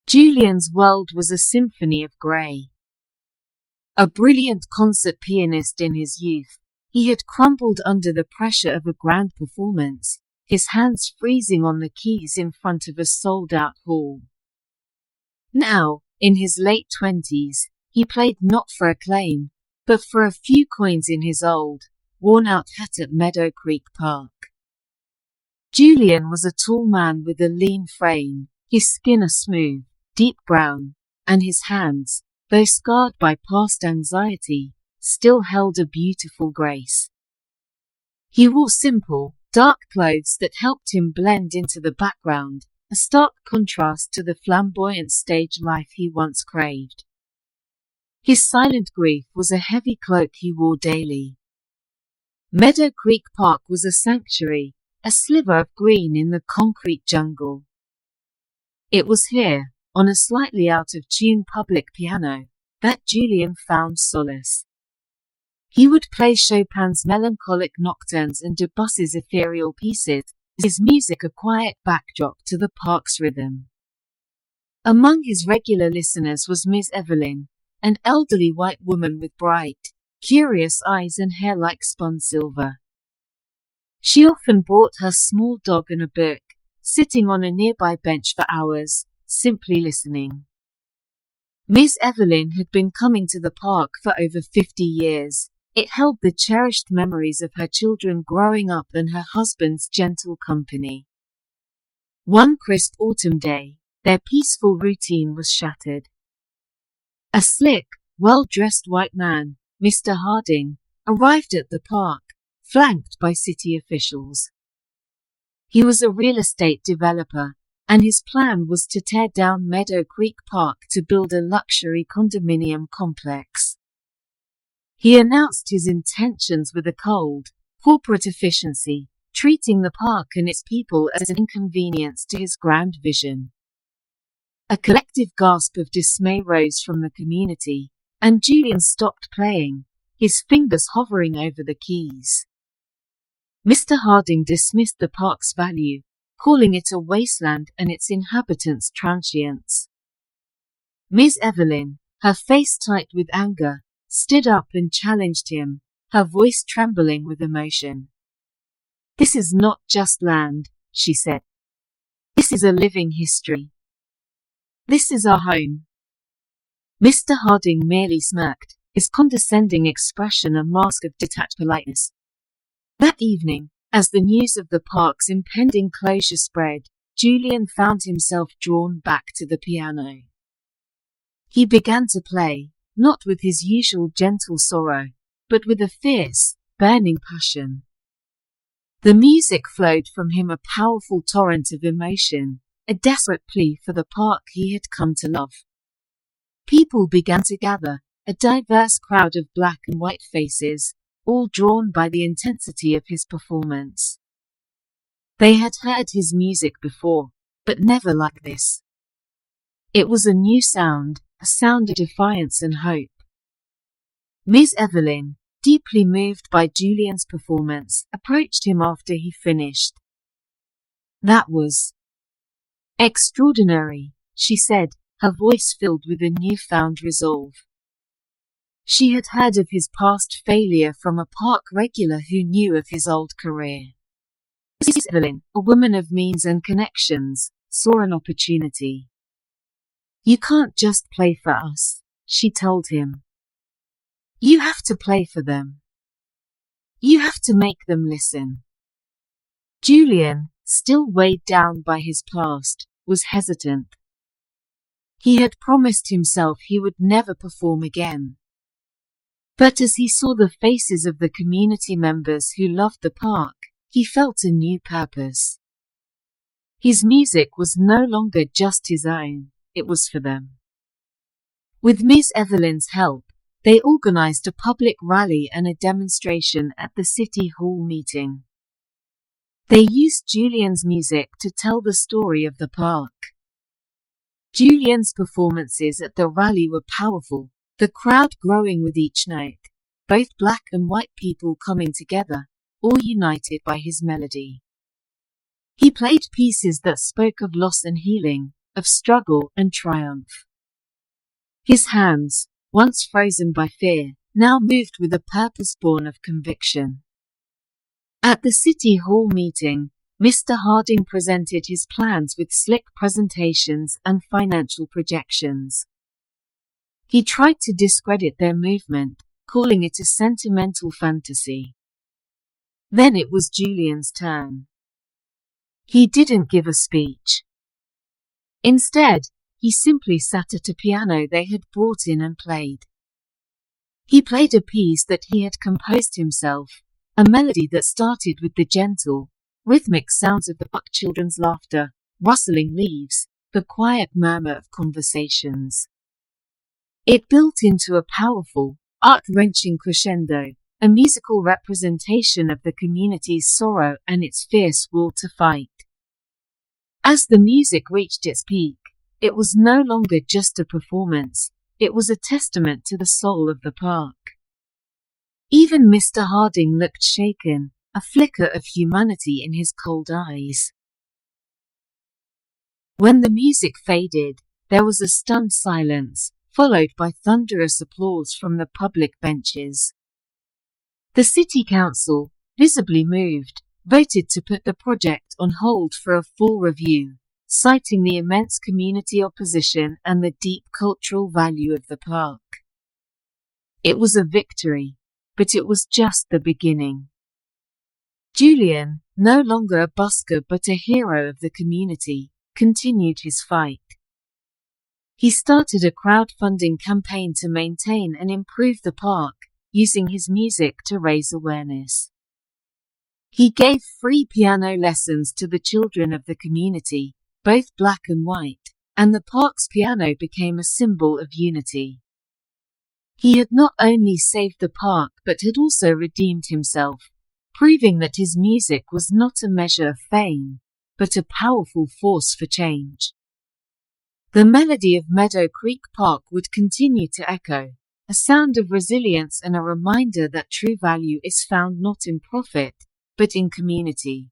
Julian's world was a symphony of grey. A brilliant concert pianist in his youth, he had crumbled under the pressure of a grand performance, his hands freezing on the keys in front of a sold-out hall. Now, in his late 20s, he played not for acclaim, but for a few coins in his old, worn-out hat at Meadow Creek Park. Julian was a tall man with a lean frame, his skin a smooth, deep brown, and his hands, though scarred by past anxiety, still held a beautiful grace. He wore simple, dark clothes that helped him blend into the background, a stark contrast to the flamboyant stage life he once craved. His silent grief was a heavy cloak he wore daily. Meadow Creek Park was a sanctuary, a sliver of green in the concrete jungle. It was here, on a slightly out-of-tune public piano, that Julian found solace. He would play Chopin's melancholic nocturnes and Debussy's ethereal pieces, his music a quiet backdrop to the park's rhythm. Among his regular listeners was Miss Evelyn, an elderly white woman with bright, curious eyes and hair like spun silver. She often brought her small dog and a book, sitting on a nearby bench for hours, simply listening. Miss Evelyn had been coming to the park for over 50 years. It held the cherished memories of her children growing up and her husband's gentle company. One crisp autumn day, their peaceful routine was shattered. A slick, well-dressed white man, Mr. Harding, arrived at the park, flanked by city officials. He was a real estate developer, and his plan was to tear down Meadow Creek Park to build a luxury condominium complex. He announced his intentions with a cold, corporate efficiency, treating the park and its people as an inconvenience to his grand vision. A collective gasp of dismay rose from the community, and Julian stopped playing, his fingers hovering over the keys. Mr. Harding dismissed the park's value, calling it a wasteland and its inhabitants transients. Miss Evelyn, her face tight with anger, stood up and challenged him, her voice trembling with emotion. "This is not just land," she said. "This is a living history. This is our home." Mr. Harding merely smirked, his condescending expression a mask of detached politeness. That evening, as the news of the park's impending closure spread, Julian found himself drawn back to the piano. He began to play, not with his usual gentle sorrow, but with a fierce, burning passion. The music flowed from him a powerful torrent of emotion, a desperate plea for the park he had come to love. People began to gather, a diverse crowd of black and white faces, all drawn by the intensity of his performance. They had heard his music before, but never like this. It was a new sound, a sound of defiance and hope. Miss Evelyn, deeply moved by Julian's performance, approached him after he finished. "That was extraordinary," she said, her voice filled with a newfound resolve. She had heard of his past failure from a park regular who knew of his old career. Miss Evelyn, a woman of means and connections, saw an opportunity. "You can't just play for us," she told him. "You have to play for them. You have to make them listen." Julian, still weighed down by his past, was hesitant. He had promised himself he would never perform again. But as he saw the faces of the community members who loved the park, he felt a new purpose. His music was no longer just his own, it was for them. With Miss Evelyn's help, they organized a public rally and a demonstration at the City Hall meeting. They used Julian's music to tell the story of the park. Julian's performances at the rally were powerful, the crowd growing with each note, both black and white people coming together, all united by his melody. He played pieces that spoke of loss and healing, of struggle and triumph. His hands, once frozen by fear, now moved with a purpose born of conviction. At the City Hall meeting, Mr. Harding presented his plans with slick presentations and financial projections. He tried to discredit their movement, calling it a sentimental fantasy. Then it was Julian's turn. He didn't give a speech. Instead, he simply sat at a piano they had brought in and played. He played a piece that he had composed himself, a melody that started with the gentle, rhythmic sounds of the park children's laughter, rustling leaves, the quiet murmur of conversations. It built into a powerful, heart-wrenching crescendo, a musical representation of the community's sorrow and its fierce will to fight. As the music reached its peak, it was no longer just a performance, it was a testament to the soul of the park. Even Mr. Harding looked shaken, a flicker of humanity in his cold eyes. When the music faded, there was a stunned silence, followed by thunderous applause from the public benches. The City Council, visibly moved, voted to put the project on hold for a full review, citing the immense community opposition and the deep cultural value of the park. It was a victory, but it was just the beginning. Julian, no longer a busker but a hero of the community, continued his fight. He started a crowdfunding campaign to maintain and improve the park, using his music to raise awareness. He gave free piano lessons to the children of the community, both black and white, and the park's piano became a symbol of unity. He had not only saved the park but had also redeemed himself, proving that his music was not a measure of fame, but a powerful force for change. The melody of Meadow Creek Park would continue to echo, a sound of resilience and a reminder that true value is found not in profit, but in community.